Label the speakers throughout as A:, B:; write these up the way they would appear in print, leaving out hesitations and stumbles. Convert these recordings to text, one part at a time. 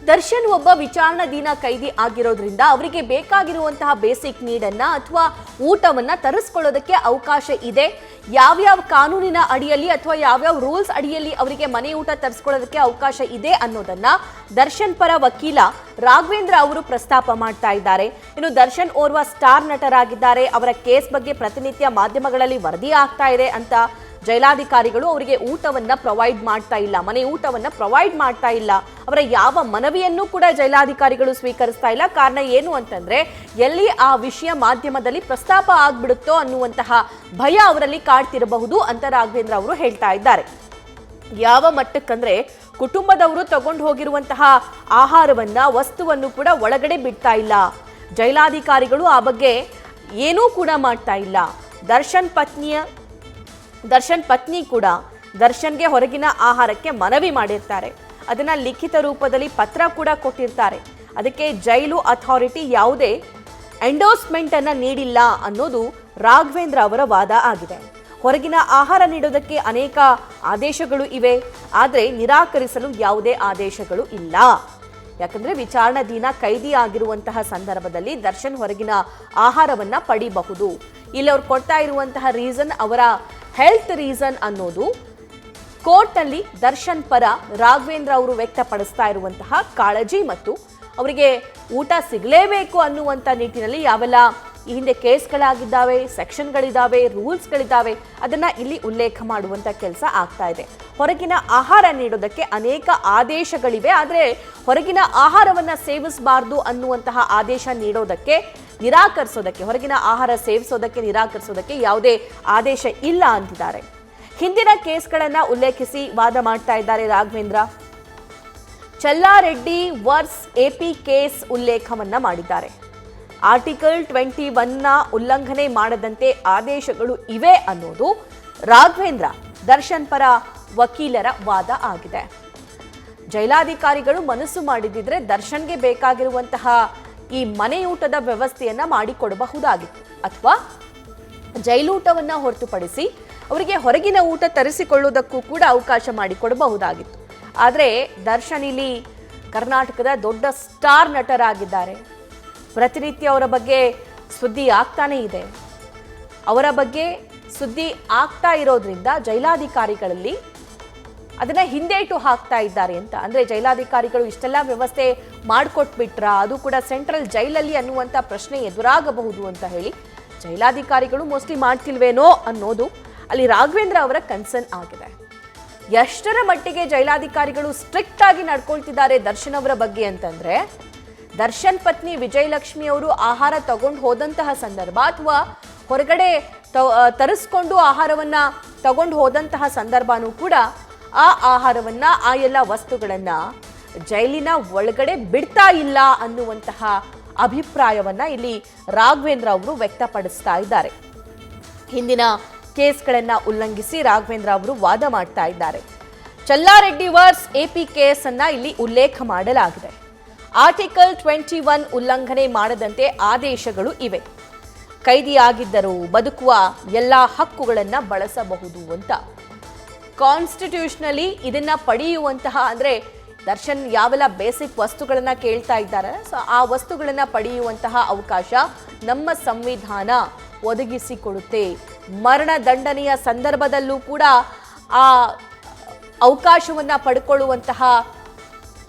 A: ದರ್ಶನ್ ಒಬ್ಬ ವಿಚಾರಣಾಧೀನ ಕೈದಿ ಆಗಿರೋದ್ರಿಂದ ಅವರಿಗೆ ಬೇಕಾಗಿರುವಂತಹ ಬೇಸಿಕ್ ನೀಡನ್ನ ಅಥವಾ ಊಟವನ್ನ ತರಿಸ್ಕೊಳ್ಳೋದಕ್ಕೆ ಅವಕಾಶ ಇದೆ. ಯಾವ್ಯಾವ ಕಾನೂನಿನ ಅಡಿಯಲ್ಲಿ ಅಥವಾ ಯಾವ್ಯಾವ ರೂಲ್ಸ್ ಅಡಿಯಲ್ಲಿ ಅವರಿಗೆ ಮನೆ ಊಟ ತರಿಸ್ಕೊಳ್ಳೋದಕ್ಕೆ ಅವಕಾಶ ಇದೆ ಅನ್ನೋದನ್ನ ದರ್ಶನ್ ಪರ ವಕೀಲ ರಾಘವೇಂದ್ರ ಅವರು ಪ್ರಸ್ತಾಪ ಮಾಡ್ತಾ ಇದ್ದಾರೆ. ಇನ್ನು ದರ್ಶನ್ ಓರ್ವ ಸ್ಟಾರ್ ನಟರಾಗಿದ್ದಾರೆ. ಅವರ ಕೇಸ್ ಬಗ್ಗೆ ಪ್ರತಿನಿತ್ಯ ಮಾಧ್ಯಮಗಳಲ್ಲಿ ವರದಿ ಆಗ್ತಾ ಇದೆ ಅಂತ ಜೈಲಾಧಿಕಾರಿಗಳು ಅವರಿಗೆ ಊಟವನ್ನ ಪ್ರೊವೈಡ್ ಮಾಡ್ತಾ ಇಲ್ಲ, ಮನೆ ಊಟವನ್ನ ಪ್ರೊವೈಡ್ ಮಾಡ್ತಾ ಇಲ್ಲ. ಅವರ ಯಾವ ಮನವಿಯನ್ನು ಕೂಡ ಜೈಲಾಧಿಕಾರಿಗಳು ಸ್ವೀಕರಿಸ್ತಾ ಇಲ್ಲ. ಕಾರಣ ಏನು ಅಂತಂದ್ರೆ ಎಲ್ಲಿ ಆ ವಿಷಯ ಮಾಧ್ಯಮದಲ್ಲಿ ಪ್ರಸ್ತಾಪ ಆಗ್ಬಿಡುತ್ತೋ ಅನ್ನುವಂತಹ ಭಯ ಅವರಲ್ಲಿ ಕಾಡ್ತಿರಬಹುದು ಅಂತ ರಾಘವೇಂದ್ರ ಅವರು ಹೇಳ್ತಾ ಇದ್ದಾರೆ. ಯಾವ ಮಟ್ಟಕ್ಕಂದ್ರೆ ಕುಟುಂಬದವರು ತಗೊಂಡು ಹೋಗಿರುವಂತಹ ಆಹಾರವನ್ನ ವಸ್ತುವನ್ನು ಕೂಡ ಒಳಗಡೆ ಬಿಡ್ತಾ ಇಲ್ಲ. ಜೈಲಾಧಿಕಾರಿಗಳು ಆ ಬಗ್ಗೆ ಏನೂ ಕೂಡ ಮಾಡ್ತಾ ಇಲ್ಲ. ದರ್ಶನ್ ಪತ್ನಿ ಕೂಡ ದರ್ಶನ್ಗೆ ಹೊರಗಿನ ಆಹಾರಕ್ಕೆ ಮನವಿ ಮಾಡಿರ್ತಾರೆ. ಅದನ್ನ ಲಿಖಿತ ರೂಪದಲ್ಲಿ ಪತ್ರ ಕೂಡ ಕೊಟ್ಟಿರ್ತಾರೆ. ಅದಕ್ಕೆ ಜೈಲು ಅಥಾರಿಟಿ ಯಾವುದೇ ಎಂಡೋರ್ಸ್ಮೆಂಟ್ ಅನ್ನ ನೀಡಿಲ್ಲ ಅನ್ನೋದು ರಾಘವೇಂದ್ರ ಅವರ ವಾದ ಆಗಿದೆ. ಹೊರಗಿನ ಆಹಾರ ನೀಡೋದಕ್ಕೆ ಅನೇಕ ಆದೇಶಗಳು ಇವೆ, ಆದರೆ ನಿರಾಕರಿಸಲು ಯಾವುದೇ ಆದೇಶಗಳು ಇಲ್ಲ. ಯಾಕಂದ್ರೆ ವಿಚಾರಣಾಧೀನ ಕೈದಿ ಆಗಿರುವಂತಹ ಸಂದರ್ಭದಲ್ಲಿ ದರ್ಶನ್ ಹೊರಗಿನ ಆಹಾರವನ್ನ ಪಡಿಬಹುದು. ಇಲ್ಲಿ ಅವ್ರು ಕೊಡ್ತಾ ಇರುವಂತಹ ರೀಸನ್ ಅವರ ಹೆಲ್ತ್ ರೀಸನ್ ಅನ್ನೋದು ಕೋರ್ಟ್ನಲ್ಲಿ ದರ್ಶನ್ ಪರ ರಾಘವೇಂದ್ರ ಅವರು ವ್ಯಕ್ತಪಡಿಸ್ತಾ ಇರುವಂತಹ ಕಾಳಜಿ ಮತ್ತು ಅವರಿಗೆ ಊಟ ಸಿಗಲೇಬೇಕು ಅನ್ನುವಂಥ ನಿಟ್ಟಿನಲ್ಲಿ ಯಾವೆಲ್ಲ ಈ ಹಿಂದೆ ಕೇಸ್ಗಳಾಗಿದ್ದಾವೆ, ಸೆಕ್ಷನ್ಗಳಿದ್ದಾವೆ, ರೂಲ್ಸ್ಗಳಿದ್ದಾವೆ, ಅದನ್ನ ಇಲ್ಲಿ ಉಲ್ಲೇಖ ಮಾಡುವಂಥ ಕೆಲಸ ಆಗ್ತಾ ಇದೆ. ಹೊರಗಿನ ಆಹಾರ ನೀಡೋದಕ್ಕೆ ಅನೇಕ ಆದೇಶಗಳಿವೆ, ಆದರೆ ಹೊರಗಿನ ಆಹಾರವನ್ನ ಸೇವಿಸಬಾರ್ದು ಅನ್ನುವಂತಹ ಆದೇಶ ನೀಡೋದಕ್ಕೆ ಹೊರಗಿನ ಆಹಾರ ಸೇವಿಸೋದಕ್ಕೆ ನಿರಾಕರಿಸೋದಕ್ಕೆ ಯಾವುದೇ ಆದೇಶ ಇಲ್ಲ ಅಂತಿದ್ದಾರೆ. ಹಿಂದಿನ ಕೇಸ್ಗಳನ್ನ ಉಲ್ಲೇಖಿಸಿ ವಾದ ಮಾಡ್ತಾ ಇದ್ದಾರೆ ರಾಘವೇಂದ್ರ. ಚಲ್ಲಾರೆಡ್ಡಿ ವರ್ಸ್ ಎಪಿ ಕೇಸ್ ಉಲ್ಲೇಖವನ್ನ ಮಾಡಿದ್ದಾರೆ. ಆರ್ಟಿಕಲ್ 21ನ ಉಲ್ಲಂಘನೆ ಮಾಡದಂತೆ ಆದೇಶಗಳು ಇವೆ ಅನ್ನೋದು ರಾಘವೇಂದ್ರ ದರ್ಶನ್ ಪರ ವಕೀಲರ ವಾದ ಆಗಿದೆ. ಜೈಲಾಧಿಕಾರಿಗಳು ಮನಸ್ಸು ಮಾಡಿದ್ರೆ ದರ್ಶನ್ಗೆ ಬೇಕಾಗಿರುವಂತಹ ಈ ಮನೆಯೂಟದ ವ್ಯವಸ್ಥೆಯನ್ನ ಮಾಡಿಕೊಡಬಹುದಾಗಿತ್ತು, ಅಥವಾ ಜೈಲೂಟವನ್ನ ಹೊರತುಪಡಿಸಿ ಅವರಿಗೆ ಹೊರಗಿನ ಊಟ ತರಿಸಿಕೊಳ್ಳುವುದಕ್ಕೂ ಕೂಡ ಅವಕಾಶ ಮಾಡಿಕೊಡಬಹುದಾಗಿತ್ತು. ಆದರೆ ದರ್ಶನ್ ಇಲ್ಲಿ ಕರ್ನಾಟಕದ ದೊಡ್ಡ ಸ್ಟಾರ್ ನಟರಾಗಿದ್ದಾರೆ. ಪ್ರತಿನಿತ್ಯ ಅವರ ಬಗ್ಗೆ ಸುದ್ದಿ ಆಗ್ತಾನೇ ಇದೆ. ಅವರ ಬಗ್ಗೆ ಸುದ್ದಿ ಆಗ್ತಾ ಇರೋದ್ರಿಂದ ಜೈಲಾಧಿಕಾರಿಗಳಲ್ಲಿ ಅದನ್ನ ಹಿಂದೇಟು ಹಾಕ್ತಾ ಇದ್ದಾರೆ ಅಂತ. ಅಂದ್ರೆ ಜೈಲಾಧಿಕಾರಿಗಳು ಇಷ್ಟೆಲ್ಲ ವ್ಯವಸ್ಥೆ ಮಾಡಿಕೊಟ್ಬಿಟ್ರಾ, ಅದು ಕೂಡ ಸೆಂಟ್ರಲ್ ಜೈಲಲ್ಲಿ ಅನ್ನುವಂಥ ಪ್ರಶ್ನೆ ಎದುರಾಗಬಹುದು ಅಂತ ಹೇಳಿ ಜೈಲಾಧಿಕಾರಿಗಳು ಮೋಸ್ಟ್ಲಿ ಮಾಡ್ತಿಲ್ವೇನೋ ಅನ್ನೋದು ಅಲ್ಲಿ ರಾಘವೇಂದ್ರ ಅವರ ಕನ್ಸರ್ನ್ ಆಗಿದೆ. ಎಷ್ಟರ ಮಟ್ಟಿಗೆ ಜೈಲಾಧಿಕಾರಿಗಳು ಸ್ಟ್ರಿಕ್ಟ್ ಆಗಿ ನಡ್ಕೊಳ್ತಿದ್ದಾರೆ ದರ್ಶನ್ ಅವರ ಬಗ್ಗೆ ಅಂತಂದ್ರೆ, ದರ್ಶನ್ ಪತ್ನಿ ವಿಜಯಲಕ್ಷ್ಮಿ ಅವರು ಆಹಾರ ತಗೊಂಡು ಹೋದಂತಹ ಸಂದರ್ಭ ಅಥವಾ ಹೊರಗಡೆ ತರಿಸ್ಕೊಂಡು ಆಹಾರವನ್ನ ತಗೊಂಡು ಹೋದಂತಹ ಸಂದರ್ಭನೂ ಕೂಡ ಆ ಆಹಾರವನ್ನ, ಆ ಎಲ್ಲ ವಸ್ತುಗಳನ್ನ ಜೈಲಿನ ಒಳಗಡೆ ಬಿಡ್ತಾ ಇಲ್ಲ ಅನ್ನುವಂತಹ ಅಭಿಪ್ರಾಯವನ್ನ ಇಲ್ಲಿ ರಾಘವೇಂದ್ರ ಅವರು ವ್ಯಕ್ತಪಡಿಸ್ತಾ ಇದ್ದಾರೆ. ಹಿಂದಿನ ಕೇಸ್ಗಳನ್ನ ಉಲ್ಲಂಘಿಸಿ ರಾಘವೇಂದ್ರ ಅವರು ವಾದ ಮಾಡ್ತಾ ಇದ್ದಾರೆ. ಚಲ್ಲಾರೆಡ್ಡಿ ವರ್ಸ್ ಎಪಿ ಕೇಸ್ ಅನ್ನ ಇಲ್ಲಿ ಉಲ್ಲೇಖ ಮಾಡಲಾಗಿದೆ. ಆರ್ಟಿಕಲ್ 21 ಉಲ್ಲಂಘನೆ ಮಾಡದಂತೆ ಆದೇಶಗಳು ಇವೆ. ಕೈದಿಯಾಗಿದ್ದರೂ ಬದುಕುವ ಎಲ್ಲಾ ಹಕ್ಕುಗಳನ್ನ ಬಳಸಬಹುದು ಅಂತ. ಕಾನ್ಸ್ಟಿಟ್ಯೂಷನಲಿ ಇದನ್ನ ಪಡೆಯುವಂತಹ, ಅಂದ್ರೆ ದರ್ಶನ್ ಯಾವೆಲ್ಲ ಬೇಸಿಕ್ ವಸ್ತುಗಳನ್ನ ಕೇಳ್ತಾ ಇದ್ದಾರೆ, ಸೊ ಆ ವಸ್ತುಗಳನ್ನ ಪಡೆಯುವಂತಹ ಅವಕಾಶ ನಮ್ಮ ಸಂವಿಧಾನ ಒದಗಿಸಿಕೊಡುತ್ತೆ. ಮರಣ ದಂಡನೆಯ ಸಂದರ್ಭದಲ್ಲೂ ಕೂಡ ಆ ಅವಕಾಶವನ್ನ ಪಡ್ಕೊಳ್ಳುವಂತಹ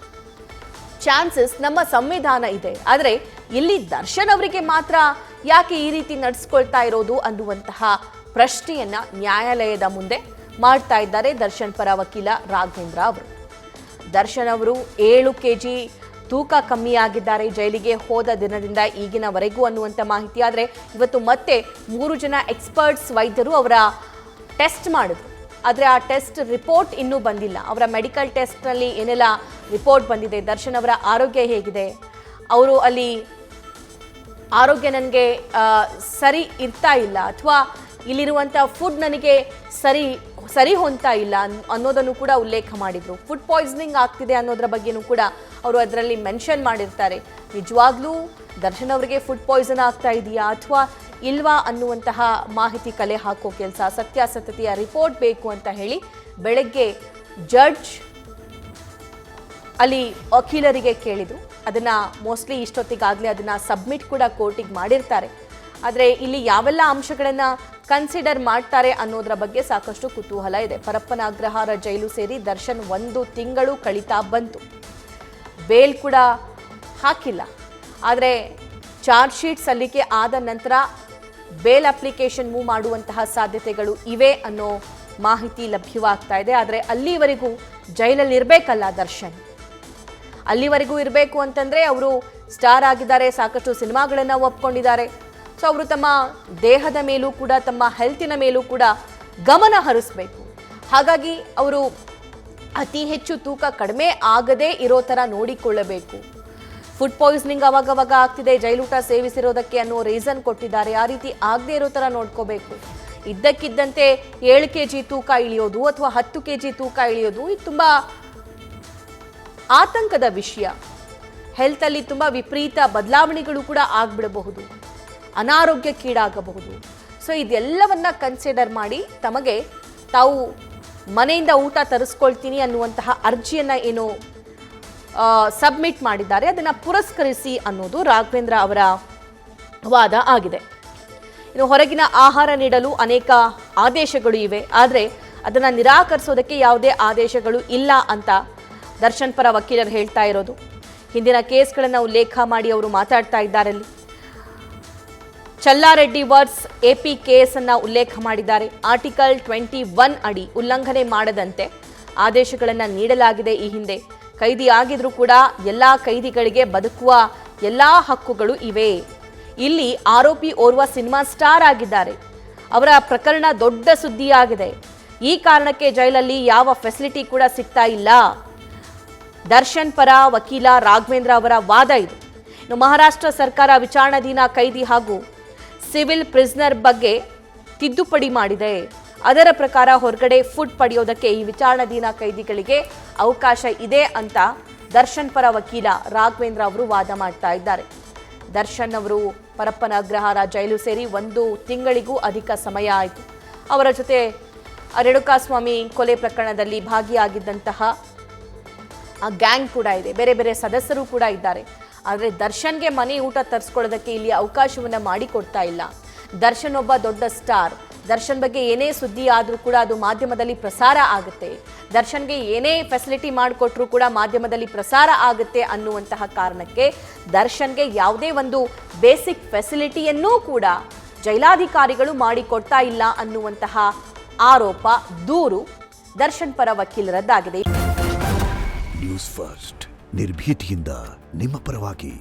A: ಚಾನ್ಸಸ್ ನಮ್ಮ ಸಂವಿಧಾನ ಇದೆ. ಆದರೆ ಇಲ್ಲಿ ದರ್ಶನ್ ಅವರಿಗೆ ಮಾತ್ರ ಯಾಕೆ ಈ ರೀತಿ ನಡೆಸ್ಕೊಳ್ತಾ ಇರೋದು ಅನ್ನುವಂತಹ ಪ್ರಶ್ನೆಯನ್ನ ನ್ಯಾಯಾಲಯದ ಮುಂದೆ ಮಾಡ್ತಾ ಇದ್ದಾರೆ ದರ್ಶನ್ ಪರ ವಕೀಲ ರಾಘವೇಂದ್ರ ಅವರು. ದರ್ಶನ್ ಅವರು 7 kg ತೂಕ ಕಮ್ಮಿಯಾಗಿದ್ದಾರೆ ಜೈಲಿಗೆ ಹೋದ ದಿನದಿಂದ ಈಗಿನವರೆಗೂ ಅನ್ನುವಂಥ ಮಾಹಿತಿ. ಆದರೆ ಇವತ್ತು ಮತ್ತೆ 3 ಜನ ಎಕ್ಸ್ಪರ್ಟ್ಸ್ ವೈದ್ಯರು ಅವರ ಟೆಸ್ಟ್ ಮಾಡಿದ್ರು. ಆದರೆ ಆ ಟೆಸ್ಟ್ ರಿಪೋರ್ಟ್ ಇನ್ನೂ ಬಂದಿಲ್ಲ. ಅವರ ಮೆಡಿಕಲ್ ಟೆಸ್ಟ್ನಲ್ಲಿ ಏನೆಲ್ಲ ರಿಪೋರ್ಟ್ ಬಂದಿದೆ, ದರ್ಶನ್ ಅವರ ಆರೋಗ್ಯ ಹೇಗಿದೆ, ಅವರು ಅಲ್ಲಿ ಆರೋಗ್ಯ ನನಗೆ ಸರಿ ಇರ್ತಾ ಇಲ್ಲ, ಅಥವಾ ಇಲ್ಲಿರುವಂಥ ಫುಡ್ ನನಗೆ ಸರಿ ಹೊಂದ್ತಾ ಇಲ್ಲ ಅನ್ನೋದನ್ನು ಕೂಡ ಉಲ್ಲೇಖ ಮಾಡಿದ್ರು. ಫುಡ್ ಪಾಯ್ಸನಿಂಗ್ ಆಗ್ತಿದೆ ಅನ್ನೋದ್ರ ಬಗ್ಗೆನೂ ಕೂಡ ಅವರು ಅದರಲ್ಲಿ ಮೆನ್ಷನ್ ಮಾಡಿರ್ತಾರೆ. ನಿಜವಾಗ್ಲೂ ದರ್ಶನ್ ಅವರಿಗೆ ಫುಡ್ ಪಾಯ್ಸನ್ ಆಗ್ತಾ ಇದೆಯಾ ಅಥವಾ ಇಲ್ವಾ ಅನ್ನುವಂತಹ ಮಾಹಿತಿ ಕಲೆ ಹಾಕೋ ಕೆಲಸ, ಸತ್ಯಾಸತ್ಯತೆಯ ರಿಪೋರ್ಟ್ ಬೇಕು ಅಂತ ಹೇಳಿ ಬೆಳಗ್ಗೆ ಜಡ್ಜ್ ಅಲ್ಲಿ ವಕೀಲರಿಗೆ ಕೇಳಿದರು. ಅದನ್ನು ಮೋಸ್ಟ್ಲಿ ಇಷ್ಟೊತ್ತಿಗಾಗಲೇ ಅದನ್ನು ಸಬ್ಮಿಟ್ ಕೂಡ ಕೋರ್ಟಿಗೆ ಮಾಡಿರ್ತಾರೆ. ಆದರೆ ಇಲ್ಲಿ ಯಾವೆಲ್ಲ ಅಂಶಗಳನ್ನು ಕನ್ಸಿಡರ್ ಮಾಡ್ತಾರೆ ಅನ್ನೋದರ ಬಗ್ಗೆ ಸಾಕಷ್ಟು ಕುತೂಹಲ ಇದೆ. ಪರಪ್ಪನ ಅಗ್ರಹಾರ ಜೈಲು ಸೇರಿ ದರ್ಶನ್ 1 ತಿಂಗಳು ಕಳೀತಾ ಬಂತು. ಬೇಲ್ ಕೂಡ ಹಾಕಿಲ್ಲ. ಆದರೆ ಚಾರ್ಜ್ ಶೀಟ್ ಸಲ್ಲಿಕೆ ಆದ ನಂತರ ಬೇಲ್ ಅಪ್ಲಿಕೇಶನ್ ಮೂವ್ ಮಾಡುವಂತಹ ಸಾಧ್ಯತೆಗಳು ಇವೆ ಅನ್ನೋ ಮಾಹಿತಿ ಲಭ್ಯವಾಗ್ತಾ ಇದೆ. ಆದರೆ ಅಲ್ಲಿವರೆಗೂ ಜೈಲಲ್ಲಿ ಇರಬೇಕಲ್ಲ ದರ್ಶನ್, ಅಲ್ಲಿವರೆಗೂ ಇರಬೇಕು ಅಂತಂದರೆ ಅವರು ಸ್ಟಾರ್ ಆಗಿದ್ದಾರೆ, ಸಾಕಷ್ಟು ಸಿನಿಮಾಗಳನ್ನು ಒಪ್ಕೊಂಡಿದ್ದಾರೆ. ಸೊ ಅವರು ತಮ್ಮ ದೇಹದ ಮೇಲೂ ಕೂಡ ತಮ್ಮ ಹೆಲ್ತಿನ ಮೇಲೂ ಕೂಡ ಗಮನ ಹರಿಸಬೇಕು. ಹಾಗಾಗಿ ಅವರು ಅತಿ ಹೆಚ್ಚು ತೂಕ ಕಡಿಮೆ ಆಗದೇ ಇರೋ ಥರ ನೋಡಿಕೊಳ್ಳಬೇಕು. ಫುಡ್ ಪಾಯ್ಸನಿಂಗ್ ಅವಾಗವಾಗ ಆಗ್ತಿದೆ, ಜೈಲೂಟ ಸೇವಿಸಿರೋದಕ್ಕೆ ಅನ್ನೋ ರೀಸನ್ ಕೊಟ್ಟಿದ್ದಾರೆ. ಆ ರೀತಿ ಆಗದೆ ಇರೋ ಥರ ನೋಡ್ಕೋಬೇಕು. ಇದ್ದಕ್ಕಿದ್ದಂತೆ 7 kg ತೂಕ ಇಳಿಯೋದು ಅಥವಾ 10 kg ತೂಕ ಇಳಿಯೋದು ಇದು ತುಂಬ ಆತಂಕದ ವಿಷಯ. ಹೆಲ್ತಲ್ಲಿ ತುಂಬ ವಿಪರೀತ ಬದಲಾವಣೆಗಳು ಕೂಡ ಆಗ್ಬಿಡಬಹುದು, ಅನಾರೋಗ್ಯಕ್ಕೀಡಾಗಬಹುದು. ಸೊ ಇದೆಲ್ಲವನ್ನ ಕನ್ಸಿಡರ್ ಮಾಡಿ ತಮಗೆ ತಾವು ಮನೆಯಿಂದ ಊಟ ತರಿಸ್ಕೊಳ್ತೀನಿ ಅನ್ನುವಂತಹ ಅರ್ಜಿಯನ್ನು ಏನು ಸಬ್ಮಿಟ್ ಮಾಡಿದ್ದಾರೆ ಅದನ್ನು ಪುರಸ್ಕರಿಸಿ ಅನ್ನೋದು ರಾಘವೇಂದ್ರ ಅವರ ವಾದ ಆಗಿದೆ. ಇನ್ನು ಹೊರಗಿನ ಆಹಾರ ನೀಡಲು ಅನೇಕ ಆದೇಶಗಳು ಇವೆ, ಆದರೆ ಅದನ್ನು ನಿರಾಕರಿಸೋದಕ್ಕೆ ಯಾವುದೇ ಆದೇಶಗಳು ಇಲ್ಲ ಅಂತ ದರ್ಶನ್ ಪರ ವಕೀಲರು ಹೇಳ್ತಾ ಇರೋದು. ಹಿಂದಿನ ಕೇಸ್ಗಳನ್ನು ಉಲ್ಲೇಖ ಮಾಡಿ ಅವರು ಮಾತಾಡ್ತಾ ಇದ್ದಾರೆ. ಅಲ್ಲಿ ಚಲ್ಲಾರೆಡ್ಡಿ ವರ್ಸ್ ಎಪಿ ಕೇಸನ್ನು ಉಲ್ಲೇಖ ಮಾಡಿದ್ದಾರೆ. ಆರ್ಟಿಕಲ್ 21 ಅಡಿ ಉಲ್ಲಂಘನೆ ಮಾಡದಂತೆ ಆದೇಶಗಳನ್ನು ನೀಡಲಾಗಿದೆ. ಈ ಹಿಂದೆ ಕೈದಿ ಆಗಿದ್ರೂ ಕೂಡ ಎಲ್ಲ ಕೈದಿಗಳಿಗೆ ಬದುಕುವ ಎಲ್ಲ ಹಕ್ಕುಗಳು ಇವೆ. ಇಲ್ಲಿ ಆರೋಪಿ ಓರ್ವ ಸಿನಿಮಾ ಸ್ಟಾರ್ ಆಗಿದ್ದಾರೆ. ಅವರ ಪ್ರಕರಣ ದೊಡ್ಡ ಸುದ್ದಿಯಾಗಿದೆ. ಈ ಕಾರಣಕ್ಕೆ ಜೈಲಲ್ಲಿ ಯಾವ ಫೆಸಿಲಿಟಿ ಕೂಡ ಸಿಗ್ತಾ ಇಲ್ಲ. ದರ್ಶನ್ ಪರ ವಕೀಲ ರಾಘವೇಂದ್ರ ಅವರ ವಾದ ಇದು. ಇನ್ನು ಮಹಾರಾಷ್ಟ್ರ ಸರ್ಕಾರ ವಿಚಾರಣಾಧೀನ ಕೈದಿ ಹಾಗೂ ಸಿವಿಲ್ ಪ್ರಿಸನರ್ ಬಗ್ಗೆ ತಿದ್ದುಪಡಿ ಮಾಡಿದೆ. ಅದರ ಪ್ರಕಾರ ಹೊರಗಡೆ ಫುಡ್ ಪಡೆಯೋದಕ್ಕೆ ಈ ವಿಚಾರಣಾಧೀನ ಕೈದಿಗಳಿಗೆ ಅವಕಾಶ ಇದೆ ಅಂತ ದರ್ಶನ್ ಪರ ವಕೀಲ ರಾಘವೇಂದ್ರ ಅವರು ವಾದ ಮಾಡ್ತಾ ಇದ್ದಾರೆ. ದರ್ಶನ್ ಅವರು ಪರಪ್ಪನ ಅಗ್ರಹಾರ ಜೈಲು ಸೇರಿ 1 ತಿಂಗಳಿಗೂ ಅಧಿಕ ಸಮಯ ಆಯಿತು. ಅವರ ಜೊತೆ ರೇಣುಕಾಸ್ವಾಮಿ ಕೊಲೆ ಪ್ರಕರಣದಲ್ಲಿ ಭಾಗಿಯಾಗಿದ್ದಂತಹ ಆ ಗ್ಯಾಂಗ್ ಕೂಡ ಇದೆ, ಬೇರೆ ಬೇರೆ ಸದಸ್ಯರು ಕೂಡ ಇದ್ದಾರೆ. ಆದರೆ ದರ್ಶನ್ಗೆ ಮನೆ ಊಟ ತರಿಸ್ಕೊಳ್ಳೋದಕ್ಕೆ ಇಲ್ಲಿ ಅವಕಾಶವನ್ನು ಮಾಡಿಕೊಡ್ತಾ ಇಲ್ಲ. ದರ್ಶನ್ ಒಬ್ಬ ದೊಡ್ಡ ಸ್ಟಾರ್. ದರ್ಶನ್ ಬಗ್ಗೆ ಏನೇ ಸುದ್ದಿ ಆದರೂ ಕೂಡ ಅದು ಮಾಧ್ಯಮದಲ್ಲಿ ಪ್ರಸಾರ ಆಗುತ್ತೆ. ದರ್ಶನ್ಗೆ ಏನೇ ಫೆಸಿಲಿಟಿ ಮಾಡಿಕೊಟ್ರೂ ಕೂಡ ಮಾಧ್ಯಮದಲ್ಲಿ ಪ್ರಸಾರ ಆಗುತ್ತೆ ಅನ್ನುವಂತಹ ಕಾರಣಕ್ಕೆ ದರ್ಶನ್ಗೆ ಯಾವುದೇ ಒಂದು ಬೇಸಿಕ್ ಫೆಸಿಲಿಟಿಯನ್ನೂ ಕೂಡ ಜೈಲಾಧಿಕಾರಿಗಳು ಮಾಡಿಕೊಡ್ತಾ ಇಲ್ಲ ಅನ್ನುವಂತಹ ಆರೋಪ, ದೂರು ದರ್ಶನ್ ಪರ ವಕೀಲರದ್ದಾಗಿದೆ.
B: ನ್ಯೂಸ್ ಫಸ್ಟ್ ನಿರ್ಭೀತಿಯಿಂದ ನಿಮ್ಮ ಪರವಾಗಿ.